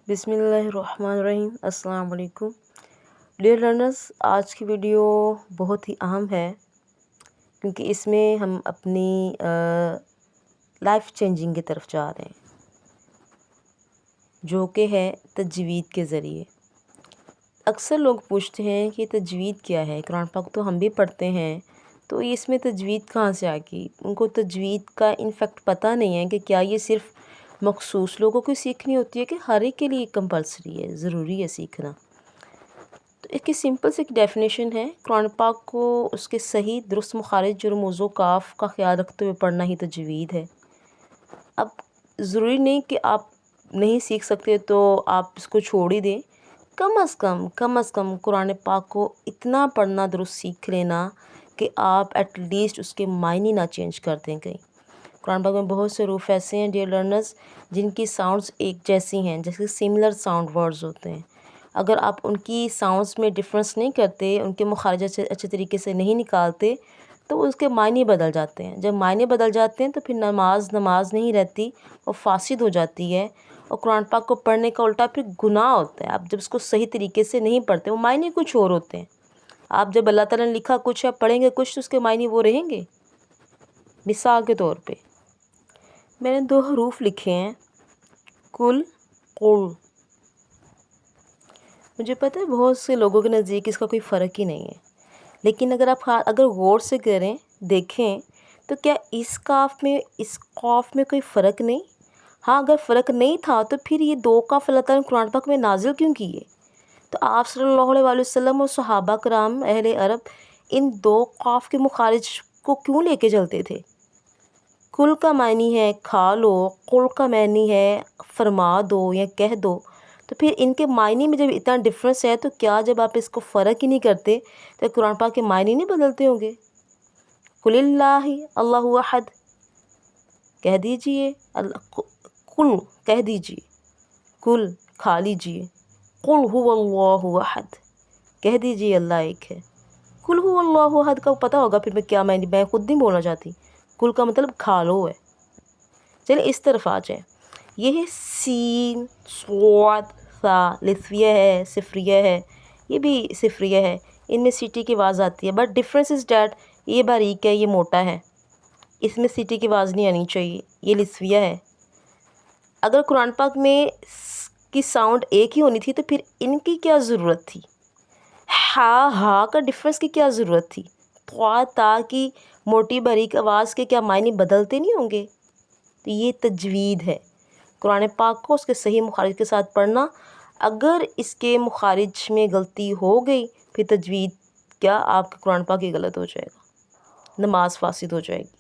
بسم اللہ الرحمن الرحیم۔ السلام علیکم ڈیئر لرنرز، آج کی ویڈیو بہت ہی اہم ہے کیونکہ اس میں ہم اپنی لائف چینجنگ کی طرف جا رہے ہیں، جو کہ ہے تجوید کے ذریعے۔ اکثر لوگ پوچھتے ہیں کہ تجوید کیا ہے، قرآن پاک تو ہم بھی پڑھتے ہیں، تو اس میں تجوید کہاں سے آ گئی؟ ان کو تجوید کا انفیکٹ پتہ نہیں ہے کہ کیا یہ صرف مخصوص لوگوں کو سیکھنی ہوتی ہے کہ ہر ایک کے لیے کمپلسری ہے، ضروری ہے سیکھنا۔ تو اس کی سمپل سے ایک ڈیفینیشن ہے، قرآن پاک کو اس کے صحیح درست مخارج اور موضوع کاف کا خیال رکھتے ہوئے پڑھنا ہی تجوید ہے۔ اب ضروری نہیں کہ آپ نہیں سیکھ سکتے تو آپ اس کو چھوڑ ہی دیں، کم از کم قرآن پاک کو اتنا پڑھنا درست سیکھ لینا کہ آپ ایٹ لیسٹ اس کے معنی نہ چینج کر دیں کہیں۔ قرآن پاک میں بہت سے حروف ایسے ہیں ڈیئر لرنرز جن کی ساؤنڈز ایک جیسی ہیں، جیسے سملر ساؤنڈ ورڈز ہوتے ہیں۔ اگر آپ ان کی ساؤنڈز میں ڈفرینس نہیں کرتے، ان کے مخارج اچھے طریقے سے نہیں نکالتے تو اس کے معنی بدل جاتے ہیں۔ جب معنی بدل جاتے ہیں تو پھر نماز نہیں رہتی، وہ فاسد ہو جاتی ہے، اور قرآن پاک کو پڑھنے کا الٹا پھر گناہ ہوتا ہے۔ آپ جب اس کو صحیح طریقے سے نہیں پڑھتے، وہ معنی کچھ اور ہوتے ہیں۔ آپ جب اللہ تعالیٰ نے لکھا کچھ ہے، پڑھیں گے کچھ، تو اس کے معنی وہ رہیں گے۔ مثال کے طور پہ میں نے 2 حروف لکھے ہیں، کل قل۔ مجھے پتہ ہے بہت سے لوگوں کے نزدیک اس کا کوئی فرق ہی نہیں ہے، لیکن اگر غور سے کریں، دیکھیں تو کیا اس قاف میں کوئی فرق نہیں؟ ہاں، اگر فرق نہیں تھا تو پھر یہ 2 قاف اللہ تعالیٰ نے قرآن پاک میں نازل کیوں کیے؟ تو آپ صلی اللہ علیہ وسلم اور صحابہ کرام اہل عرب ان 2 قاف کے مخارج کو کیوں لے کے چلتے تھے؟ کل کا معنی ہے کھا لو، قل کا معنی ہے فرما دو یا کہہ دو، تو پھر ان کے معنی میں جب اتنا ڈفرینس ہے تو کیا جب آپ اس کو فرق ہی نہیں کرتے تو قرآن پاک کے معنی نہیں بدلتے ہوں گے؟ قل اللہ اللہ احد کہہ دیجئے، قل کہہ دیجئے، کل کھا لیجئے، قل هو اللہ احد کہہ دیجئے اللہ ایک ہے۔ قل هو اللہ احد کا پتہ ہوگا پھر میں کیا معنی، میں خود نہیں بولنا چاہتی۔ کل کا مطلب کھا لو ہے۔ چلیں اس طرف آ جائیں، یہ ہے سین صاد ثا، لثویہ ہے، صفریہ ہے، یہ بھی صفریہ ہے، ان میں سیٹی کی آواز آتی ہے، بٹ ڈفرینس از دیٹ یہ باریک ہے، یہ موٹا ہے، اس میں سیٹی کی آواز نہیں آنی چاہیے، یہ لثویہ ہے۔ اگر قرآن پاک میں کی ساؤنڈ ایک ہی ہونی تھی تو پھر ان کی کیا ضرورت تھی؟ ہا کا ڈفرینس کی کیا ضرورت تھی؟ تا کی موٹی باریک آواز کے کیا معنی بدلتے نہیں ہوں گے؟ تو یہ تجوید ہے، قرآن پاک کو اس کے صحیح مخارج کے ساتھ پڑھنا۔ اگر اس کے مخارج میں غلطی ہو گئی پھر تجوید کیا آپ کے قرآن پاک ہی غلط ہو جائے گا، نماز فاسد ہو جائے گی۔